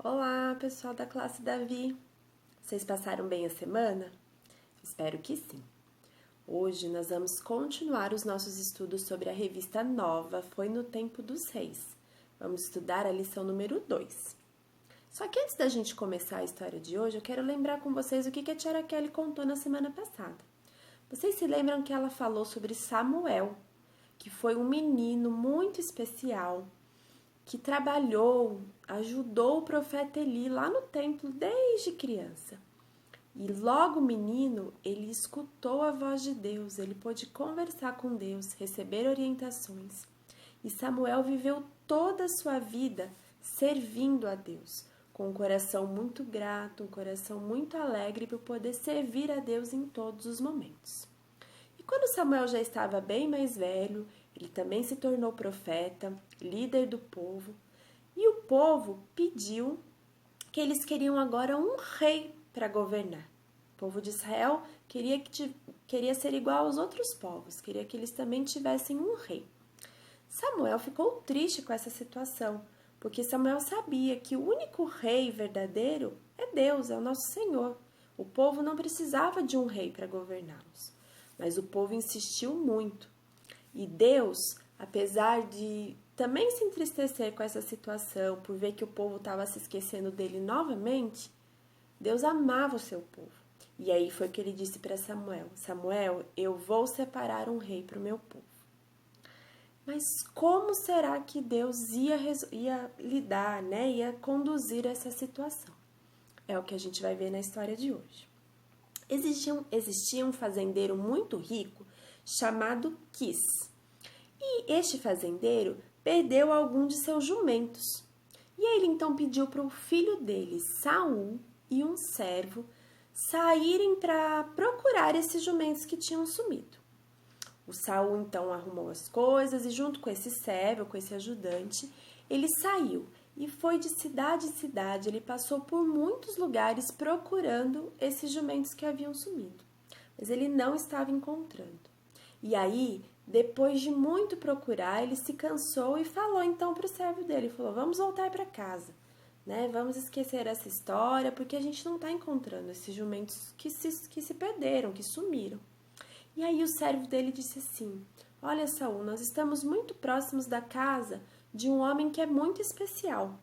Olá, pessoal da classe Davi. Vocês passaram bem a semana? Espero que sim. Hoje nós vamos continuar os nossos estudos sobre a revista nova Foi no Tempo dos Reis. Vamos estudar a lição número 2. Só que antes da gente começar a história de hoje, eu quero lembrar com vocês o que a Tia Kelly contou na semana passada. Vocês se lembram que ela falou sobre Samuel, que foi um menino muito especial, que trabalhou, ajudou o profeta Eli lá no templo desde criança. E logo menino, ele escutou a voz de Deus, ele pôde conversar com Deus, receber orientações. E Samuel viveu toda a sua vida servindo a Deus, com um coração muito grato, um coração muito alegre por poder servir a Deus em todos os momentos. E quando Samuel já estava bem mais velho, ele também se tornou profeta, líder do povo, e o povo pediu que eles queriam agora um rei para governar. O povo de Israel queria ser igual aos outros povos, queria que eles também tivessem um rei. Samuel ficou triste com essa situação, porque Samuel sabia que o único rei verdadeiro é Deus, é o nosso Senhor. O povo não precisava de um rei para governá-los, mas o povo insistiu muito. E Deus, apesar de também se entristecer com essa situação, por ver que o povo estava se esquecendo dele novamente, Deus amava o seu povo. E aí foi que ele disse para Samuel: Samuel, eu vou separar um rei para o meu povo. Mas como será que Deus ia lidar, ia conduzir essa situação? É o que a gente vai ver na história de hoje. Existia um fazendeiro muito rico chamado Quis. E este fazendeiro perdeu algum de seus jumentos. E aí ele então pediu para o filho dele, Saul, e um servo saírem para procurar esses jumentos que tinham sumido. O Saul então arrumou as coisas e junto com esse servo, com esse ajudante, ele saiu e foi de cidade em cidade. Ele passou por muitos lugares procurando esses jumentos que haviam sumido, mas ele não estava encontrando. E aí, depois de muito procurar, ele se cansou e falou então para o servo dele, falou: vamos voltar para casa, Vamos esquecer essa história, porque a gente não está encontrando esses jumentos que se perderam, que sumiram. E aí o servo dele disse assim: olha, Saul, nós estamos muito próximos da casa de um homem que é muito especial.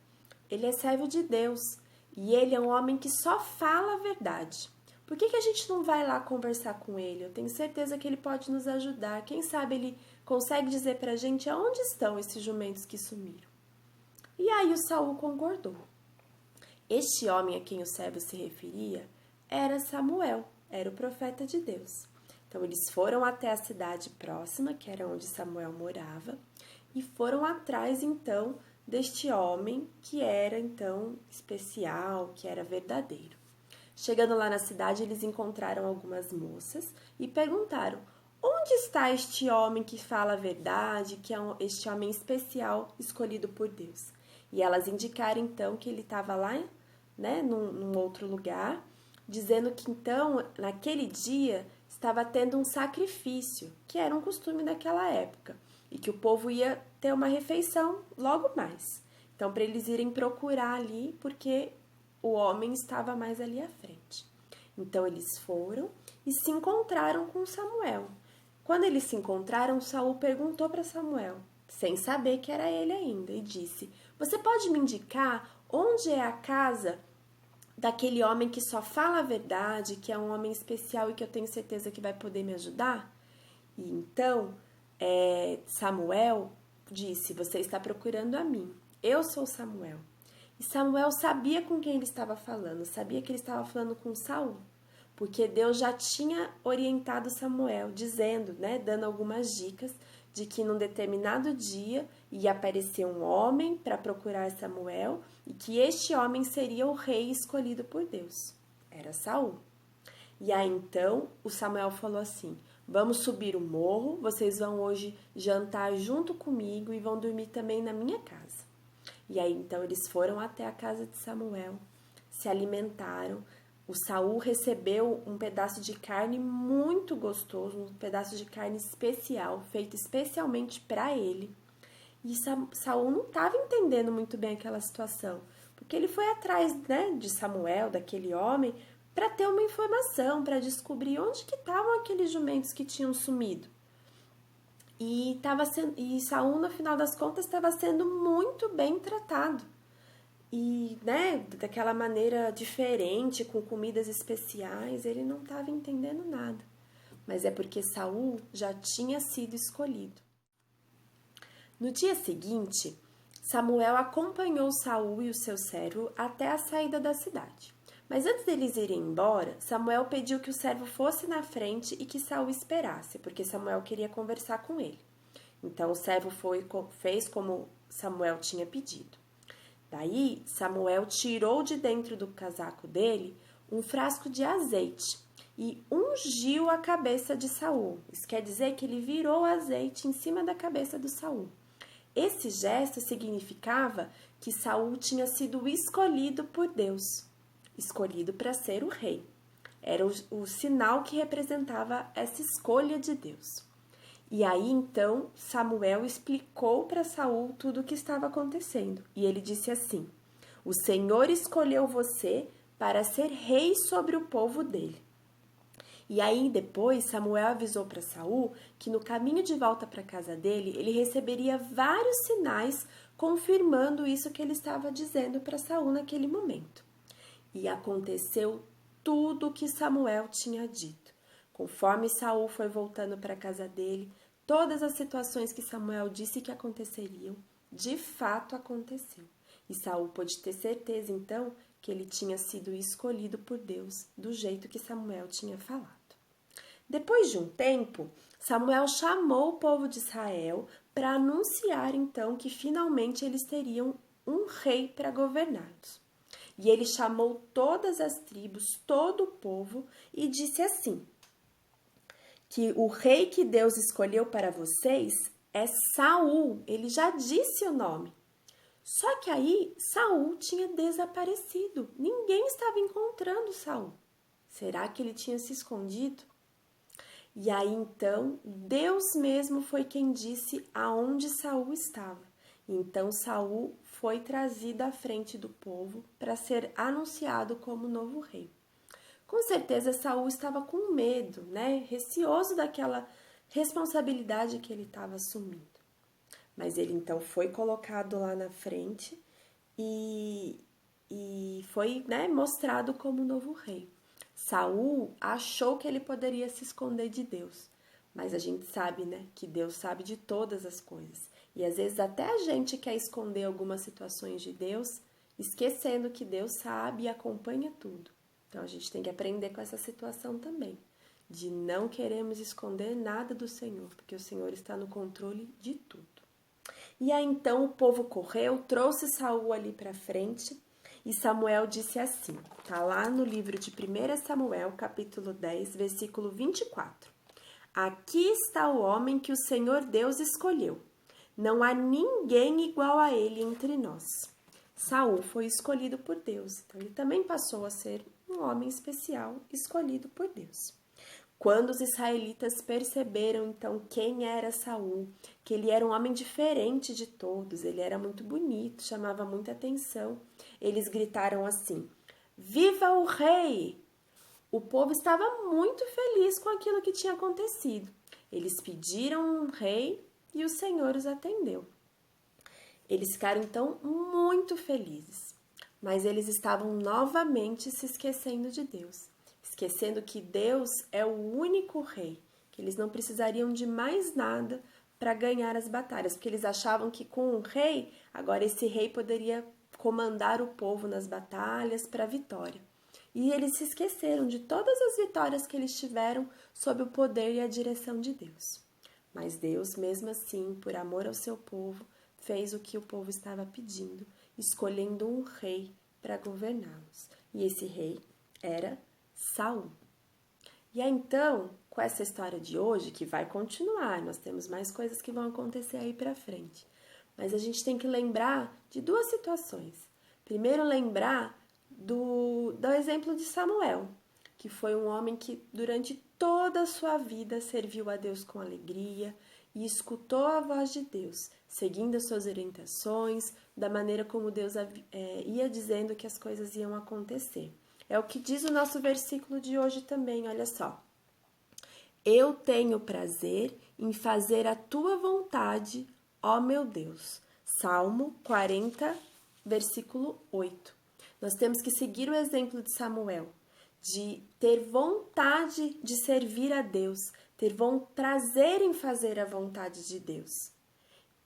Ele é servo de Deus e ele é um homem que só fala a verdade. Por que a gente não vai lá conversar com ele? Eu tenho certeza que ele pode nos ajudar. Quem sabe ele consegue dizer pra gente aonde estão esses jumentos que sumiram. E aí o Saul concordou. Este homem a quem o servo se referia era Samuel, era o profeta de Deus. Então eles foram até a cidade próxima, que era onde Samuel morava, e foram atrás então deste homem que era então especial, que era verdadeiro. Chegando lá na cidade, eles encontraram algumas moças e perguntaram: onde está este homem que fala a verdade, que é este homem especial escolhido por Deus? E elas indicaram então que ele estava lá, num outro lugar, dizendo que então, naquele dia, estava tendo um sacrifício, que era um costume daquela época, e que o povo ia ter uma refeição logo mais. Então, para eles irem procurar ali, porque o homem estava mais ali à frente. Então, eles foram e se encontraram com Samuel. Quando eles se encontraram, Saul perguntou para Samuel, sem saber que era ele ainda, e disse: você pode me indicar onde é a casa daquele homem que só fala a verdade, que é um homem especial e que eu tenho certeza que vai poder me ajudar? E então, Samuel disse: você está procurando a mim. Eu sou Samuel. E Samuel sabia com quem ele estava falando, sabia que ele estava falando com Saul, porque Deus já tinha orientado Samuel, dizendo, dando algumas dicas de que num determinado dia ia aparecer um homem para procurar Samuel e que este homem seria o rei escolhido por Deus. Era Saul. E aí então o Samuel falou assim: vamos subir o morro, vocês vão hoje jantar junto comigo e vão dormir também na minha casa. E aí então eles foram até a casa de Samuel, se alimentaram. O Saul recebeu um pedaço de carne muito gostoso, um pedaço de carne especial, feito especialmente para ele. E Saul não estava entendendo muito bem aquela situação, porque ele foi atrás, né, de Samuel, daquele homem, para ter uma informação, para descobrir onde que estavam aqueles jumentos que tinham sumido. E Saul, no final das contas, estava sendo muito bem tratado. E, né, daquela maneira diferente, com comidas especiais, ele não estava entendendo nada. Mas é porque Saul já tinha sido escolhido. No dia seguinte, Samuel acompanhou Saul e o seu servo até a saída da cidade. Mas antes deles irem embora, Samuel pediu que o servo fosse na frente e que Saul esperasse, porque Samuel queria conversar com ele. Então o servo fez como Samuel tinha pedido. Daí Samuel tirou de dentro do casaco dele um frasco de azeite e ungiu a cabeça de Saul. Isso quer dizer que ele virou azeite em cima da cabeça do Saul. Esse gesto significava que Saul tinha sido escolhido por Deus, escolhido para ser o rei. Era o sinal que representava essa escolha de Deus. E aí então Samuel explicou para Saul tudo o que estava acontecendo. E ele disse assim: "O Senhor escolheu você para ser rei sobre o povo dele." E aí depois Samuel avisou para Saul que no caminho de volta para a casa dele, ele receberia vários sinais confirmando isso que ele estava dizendo para Saul naquele momento. E aconteceu tudo o que Samuel tinha dito. Conforme Saul foi voltando para a casa dele, todas as situações que Samuel disse que aconteceriam, de fato aconteceu. E Saul pôde ter certeza então que ele tinha sido escolhido por Deus do jeito que Samuel tinha falado. Depois de um tempo, Samuel chamou o povo de Israel para anunciar então que finalmente eles teriam um rei para governá-los. E ele chamou todas as tribos, todo o povo, e disse assim: que o rei que Deus escolheu para vocês é Saul. Ele já disse o nome. Só que aí Saul tinha desaparecido. Ninguém estava encontrando Saul. Será que ele tinha se escondido? E aí então Deus mesmo foi quem disse aonde Saul estava. Então Saul foi trazido à frente do povo para ser anunciado como novo rei. Com certeza Saul estava com medo, né? Receoso daquela responsabilidade que ele estava assumindo. Mas ele então foi colocado lá na frente e foi, né, mostrado como novo rei. Saul achou que ele poderia se esconder de Deus, mas a gente sabe, né, que Deus sabe de todas as coisas. E às vezes até a gente quer esconder algumas situações de Deus, esquecendo que Deus sabe e acompanha tudo. Então a gente tem que aprender com essa situação também, de não queremos esconder nada do Senhor, porque o Senhor está no controle de tudo. E aí então o povo correu, trouxe Saul ali para frente. E Samuel disse assim, tá lá no livro de 1 Samuel, capítulo 10, versículo 24. Aqui está o homem que o Senhor Deus escolheu. Não há ninguém igual a ele entre nós. Saul foi escolhido por Deus, então ele também passou a ser um homem especial, escolhido por Deus. Quando os israelitas perceberam então quem era Saul, que ele era um homem diferente de todos, ele era muito bonito, chamava muita atenção, eles gritaram assim: "Viva o rei!" O povo estava muito feliz com aquilo que tinha acontecido. Eles pediram um rei e o Senhor os atendeu. Eles ficaram então muito felizes, mas eles estavam novamente se esquecendo de Deus. Esquecendo que Deus é o único rei, que eles não precisariam de mais nada para ganhar as batalhas, porque eles achavam que com um rei, agora esse rei poderia comandar o povo nas batalhas para a vitória. E eles se esqueceram de todas as vitórias que eles tiveram sob o poder e a direção de Deus. Mas Deus, mesmo assim, por amor ao seu povo, fez o que o povo estava pedindo, escolhendo um rei para governá-los. E esse rei era Saul. E aí então, com essa história de hoje, que vai continuar, nós temos mais coisas que vão acontecer aí pra frente. Mas a gente tem que lembrar de duas situações. Primeiro, lembrar do exemplo de Samuel, que foi um homem que durante toda a sua vida serviu a Deus com alegria e escutou a voz de Deus, seguindo as suas orientações, da maneira como Deus ia dizendo que as coisas iam acontecer. É o que diz o nosso versículo de hoje também, olha só. Eu tenho prazer em fazer a tua vontade, ó meu Deus. Salmo 40, versículo 8. Nós temos que seguir o exemplo de Samuel, de ter vontade de servir a Deus, ter prazer em fazer a vontade de Deus.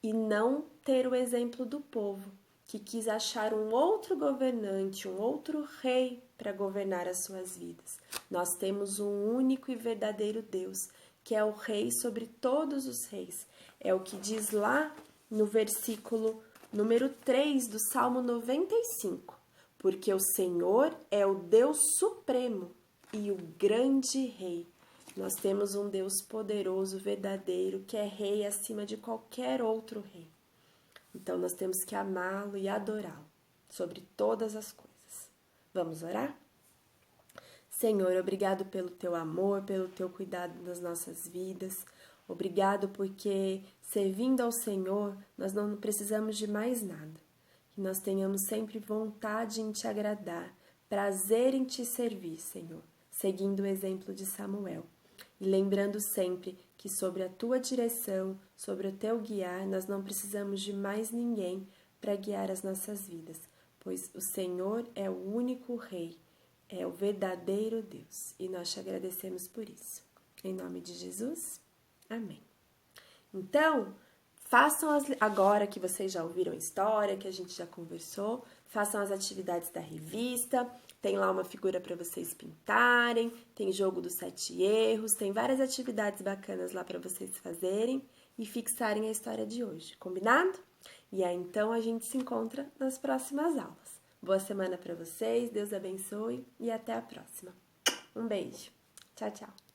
E não ter o exemplo do povo, que quis achar um outro governante, um outro rei para governar as suas vidas. Nós temos um único e verdadeiro Deus, que é o rei sobre todos os reis. É o que diz lá no versículo número 3 do Salmo 95. Porque o Senhor é o Deus supremo e o grande rei. Nós temos um Deus poderoso, verdadeiro, que é rei acima de qualquer outro rei. Então, nós temos que amá-lo e adorá-lo sobre todas as coisas. Vamos orar? Senhor, obrigado pelo teu amor, pelo teu cuidado nas nossas vidas. Obrigado porque, servindo ao Senhor, nós não precisamos de mais nada. Que nós tenhamos sempre vontade em te agradar, prazer em te servir, Senhor, seguindo o exemplo de Samuel. E lembrando sempre que sobre a tua direção, sobre o teu guiar, nós não precisamos de mais ninguém para guiar as nossas vidas, pois o Senhor é o único Rei, é o verdadeiro Deus, e nós te agradecemos por isso. Em nome de Jesus, amém. Então, agora que vocês já ouviram a história, que a gente já conversou, façam as atividades da revista, tem lá uma figura para vocês pintarem, tem jogo dos 7 erros, tem várias atividades bacanas lá para vocês fazerem e fixarem a história de hoje, combinado? E aí então a gente se encontra nas próximas aulas. Boa semana para vocês, Deus abençoe e até a próxima. Um beijo. Tchau, tchau.